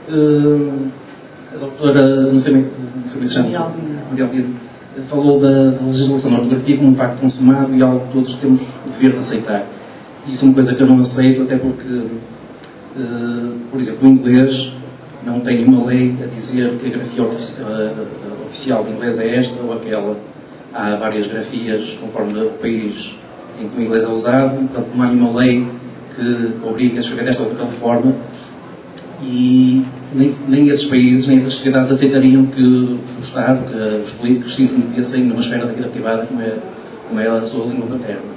A doutora, não sei se chama, Maria Aldina, falou da legislação da ortografia como um facto consumado e algo que todos temos o dever de aceitar. Isso é uma coisa que eu não aceito, até porque, por exemplo, o inglês não tem nenhuma lei a dizer que a grafia oficial de inglês é esta ou aquela. Há várias grafias conforme o país em que o inglês é usado e, portanto, não há nenhuma lei que obrigue a escrever desta ou daquela forma. E nem esses países, nem essas sociedades aceitariam que o Estado, que os políticos se intrometessem numa esfera da vida privada como é a sua língua materna.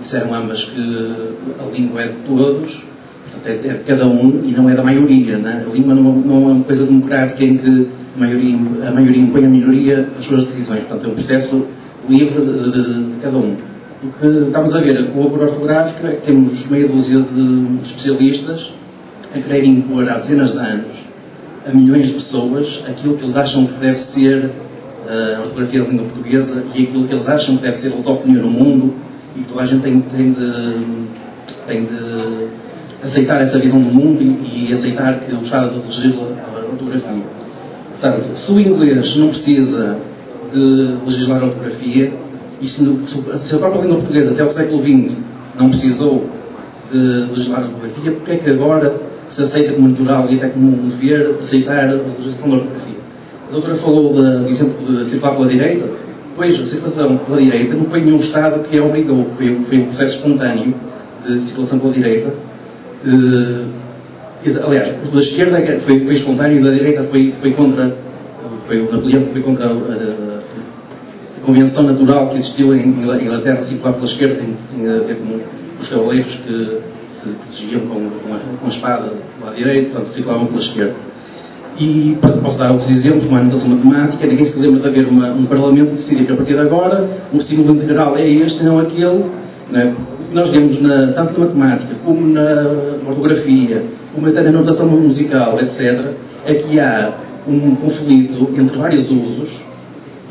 Disseram ambas que a língua é de todos, portanto é de cada um e não é da maioria. Né? A língua não é uma coisa democrática em que a maioria impõe à minoria as suas decisões. Portanto é um processo livre de cada um. O que estamos a ver com a cor ortográfica é que temos meia dúzia de especialistas a querer impor há dezenas de anos a milhões de pessoas aquilo que eles acham que deve ser a ortografia da língua portuguesa e aquilo que eles acham que deve ser a lusofonia no mundo e que toda a gente tem de aceitar essa visão do mundo e aceitar que o Estado legisla a ortografia. Portanto, se o inglês não precisa de legislar a ortografia e se a própria língua portuguesa até o século XX não precisou de legislar a ortografia, porque é que agora se aceita como natural e até como um dever aceitar a legislação da ortografia? A doutora falou do exemplo de circular pela direita. Pois, a circulação pela direita não foi nenhum Estado que a obrigou, foi um processo espontâneo de circulação pela direita. Aliás, o da esquerda foi espontâneo e o da direita foi contra, foi o Napoleão que foi contra a convenção natural que existiu em Inglaterra. Circular pela esquerda tem a ver com os cavaleiros que se protegiam com a espada pela direita, portanto circulavam pela esquerda. E posso dar outros exemplos, como a anotação matemática. Ninguém se lembra de haver um parlamento que decidiu que a partir de agora o símbolo integral é este, não aquele. Né? O que nós vemos tanto na matemática como na ortografia, como até na anotação musical, etc., é que há um conflito entre vários usos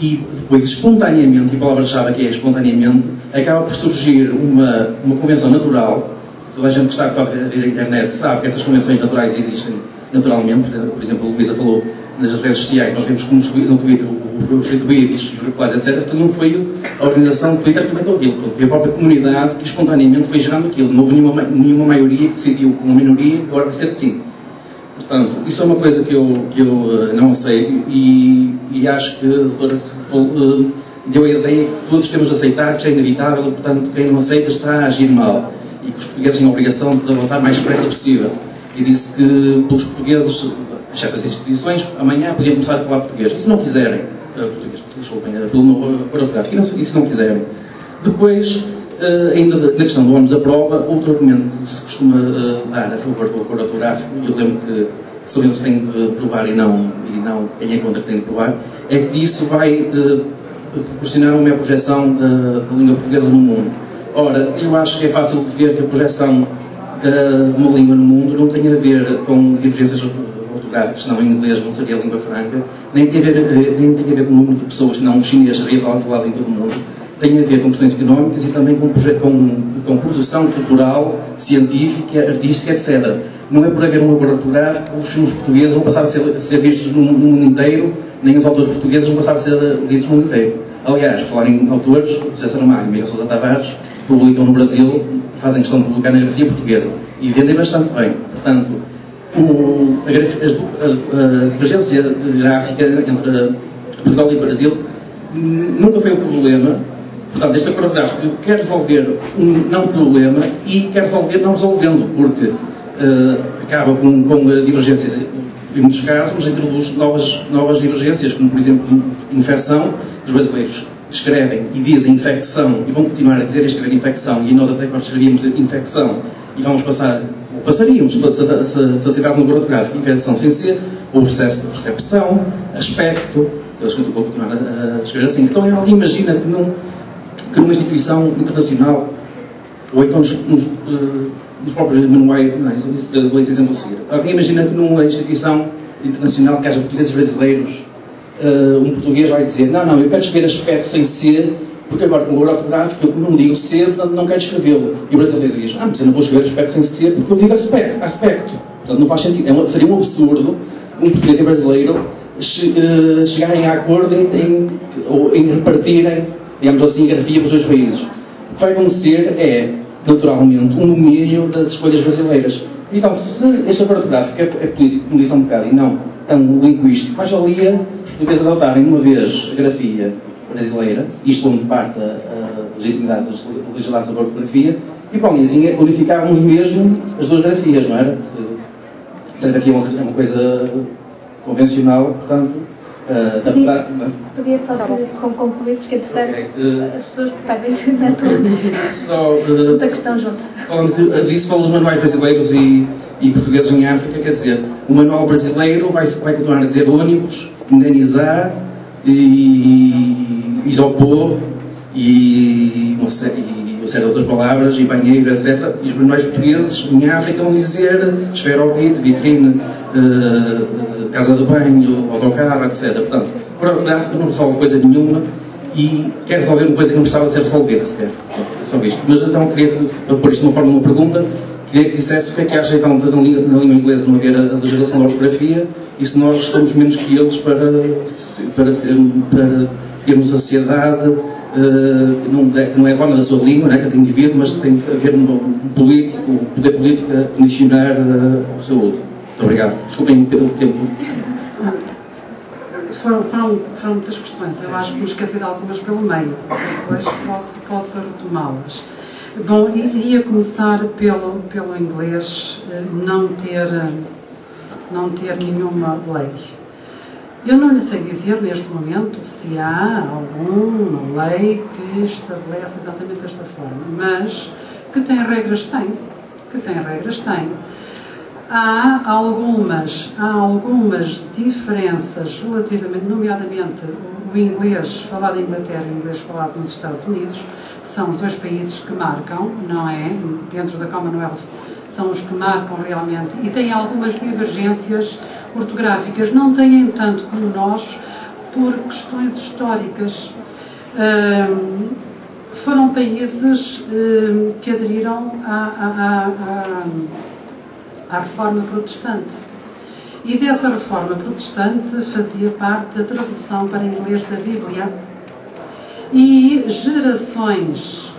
e depois espontaneamente, e a palavra-chave aqui é espontaneamente, acaba por surgir uma convenção natural. Toda a gente que está a ver a internet sabe que essas convenções naturais existem naturalmente. Por exemplo, a Luísa falou nas redes sociais, nós vemos como no Twitter os retweets, os replies, etc., que não foi a organização do Twitter que inventou aquilo, foi a própria comunidade que espontaneamente foi gerando aquilo. Não houve nenhuma maioria que decidiu, uma minoria que agora vai ser de si. Portanto, isso é uma coisa que eu não aceito e acho que a doutora deu a ideia que todos temos de aceitar, que isto é inevitável, portanto, quem não aceita está a agir mal e que os portugueses têm a obrigação de adotar mais depressa possível. E disse que, pelos portugueses, exceto as instituições, amanhã podiam começar a falar português. E se não quiserem, desculpem, pelo novo ortográfico, e se não quiserem. Depois, ainda na questão do ônus da prova, outro argumento que se costuma dar a favor do cor ortográfico, e eu lembro que são eles que têm de provar e não quem é contra que tem de provar, é que isso vai proporcionar uma maior projeção da língua portuguesa no mundo. Ora, eu acho que é fácil de ver que a projeção de uma língua no mundo não tem a ver com divergências ortográficas, senão em inglês não seria a língua franca, nem tem a ver com o número de pessoas, senão o chinês seria falado em todo o mundo. Tem a ver com questões económicas e também com produção cultural, científica, artística, etc. Não é por haver um cor ortográfico que os filmes portugueses vão passar a ser vistos no mundo inteiro, nem os autores portugueses vão passar a ser lidos no mundo inteiro. Aliás, falar em autores, José Saramago e Miguel Sousa Tavares publicam no Brasil e fazem questão de publicar na grafia portuguesa e vendem bastante bem. Portanto, a divergência gráfica entre Portugal e Brasil nunca foi um problema. Portanto, este acordo gráfico quer resolver um não problema e quer resolver não resolvendo, porque acaba com divergências em muitos casos, mas introduz novas divergências, como por exemplo infecção. Os brasileiros escrevem e dizem infecção e vão continuar a dizer e escrever infecção, e nós até agora escrevíamos infecção e vamos passaríamos se acertarmos no ortográfico infecção sem ser o processo de percepção, aspecto, que eles vão continuar a escrever assim. Então alguém imagina que numa instituição internacional, ou então nos próprios manuais, isso vou exemplo a seguir, alguém imagina que numa instituição internacional que haja portugueses brasileiros, um português vai dizer, não, eu quero escrever aspecto sem ser, porque agora com o ortográfico eu não digo ser, portanto não quero escrevê-lo. E o brasileiro diz, mas eu não vou escrever aspecto sem ser porque eu digo aspecto. Portanto, não faz sentido. Seria um absurdo um português e brasileiro chegarem a acordo em repartirem, digamos assim, a grafia para os dois países. O que vai acontecer é, naturalmente, um domínio das escolhas brasileiras. Então, se este acordo gráfico é político, como disse há um bocado, e não tão linguístico, mais valia os portugueses adotarem uma vez a grafia brasileira, isto onde parte a legitimidade dos legislados da ortografia, e pronto, e assim unificávamos mesmo as duas grafias, não era? Se a grafia é uma coisa convencional, portanto, podia só como concluísse que, entretanto, as pessoas perdem-se na outra questão junto. Falando disso, falam os manuais brasileiros e portugueses em África, quer dizer, o manual brasileiro vai continuar a dizer ônibus, indenizar, e isopor, e uma série de outras palavras, e banheiro, etc. E os manuais portugueses em África vão dizer esferovite, vitrine, casa de banho, autocarro, etc. Portanto, o acordo gráfico não resolve coisa nenhuma e quer resolver uma coisa que não precisava ser resolvida sequer. É só isto. Mas então queria, para pôr isto de uma forma de uma pergunta, queria que dissesse o que é que acha então na língua inglesa não haver a legislação da ortografia e se nós somos menos que eles para termos a sociedade que não é dona da sua língua, não é cada indivíduo, mas tem que haver um político, um poder político a condicionar o seu uso. Muito obrigado. Desculpem pelo tempo. Foram muitas questões. Eu acho que me esqueci de algumas pelo meio. Depois posso retomá-las. Bom, iria começar pelo inglês não ter nenhuma lei. Eu não lhe sei dizer neste momento se há alguma lei que estabelece exatamente desta forma, mas que tem regras tem. Há algumas diferenças relativamente, nomeadamente o inglês falado em Inglaterra e o inglês falado nos Estados Unidos, que são os dois países que marcam, não é? Dentro da Commonwealth, são os que marcam realmente, e têm algumas divergências ortográficas, não têm tanto como nós, por questões históricas. Foram países que aderiram à reforma protestante. E dessa reforma protestante fazia parte a tradução para inglês da Bíblia. E gerações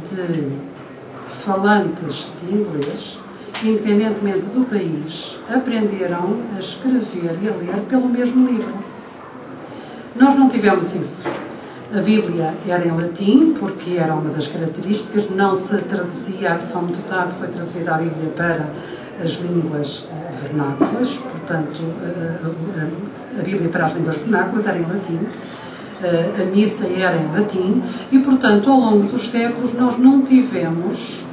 de falantes de inglês, independentemente do país, aprenderam a escrever e a ler pelo mesmo livro. Nós não tivemos isso. A Bíblia era em latim, porque era uma das características, não se traduzia, só muito tarde foi traduzida a Bíblia para as línguas vernáculas, portanto, a Bíblia para as línguas vernáculas era em latim, a missa era em latim, e, portanto, ao longo dos séculos nós não tivemos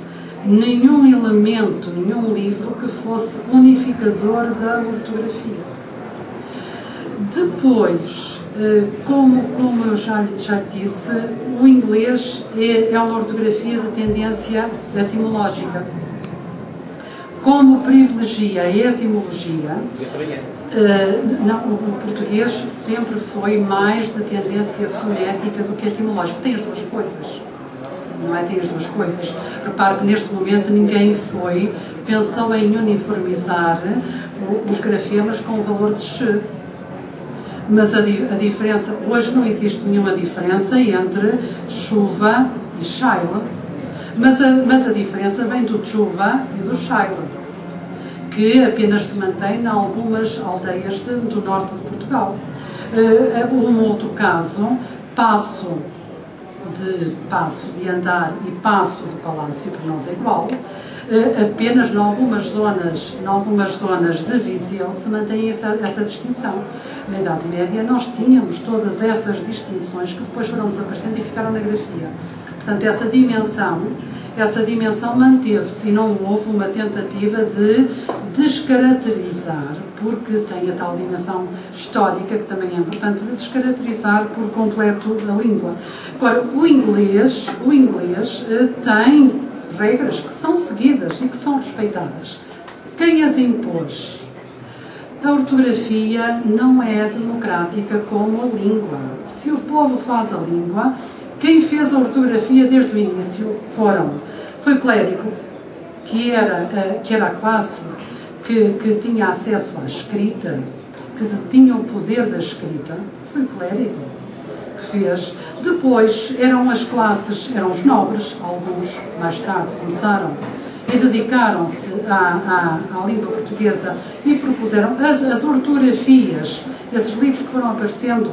nenhum elemento, nenhum livro que fosse unificador da ortografia. Depois, como eu já disse, o inglês é uma ortografia de tendência etimológica. Como privilegia a etimologia, o português sempre foi mais de tendência fonética do que etimológica. Tem as duas coisas. Não é? Tem as duas coisas. Repare que neste momento ninguém pensou em uniformizar os grafemas com o valor de X. Mas a diferença, hoje não existe nenhuma diferença entre chuva e Shaila. Mas a diferença vem do chuva e do Shaila, que apenas se mantém em algumas aldeias do norte de Portugal. Um outro caso, passo de andar e passo de palácio, para nós é igual, apenas em algumas zonas de Viseu se mantém essa distinção. Na Idade Média nós tínhamos todas essas distinções que depois foram desaparecendo e ficaram na grafia. Portanto, essa dimensão manteve-se e não houve uma tentativa de descaracterizar, porque tem a tal dimensão histórica que também é importante, de descaracterizar por completo a língua. Agora, o inglês tem regras que são seguidas e que são respeitadas. Quem as impôs? A ortografia não é democrática como a língua. Se o povo faz a língua, quem fez a ortografia desde o início foi o clérigo, que era a classe que tinha acesso à escrita, que tinha o poder da escrita, foi o clérigo que fez. Depois eram as classes, eram os nobres, alguns mais tarde começaram e dedicaram-se à língua portuguesa e propuseram as ortografias, esses livros que foram aparecendo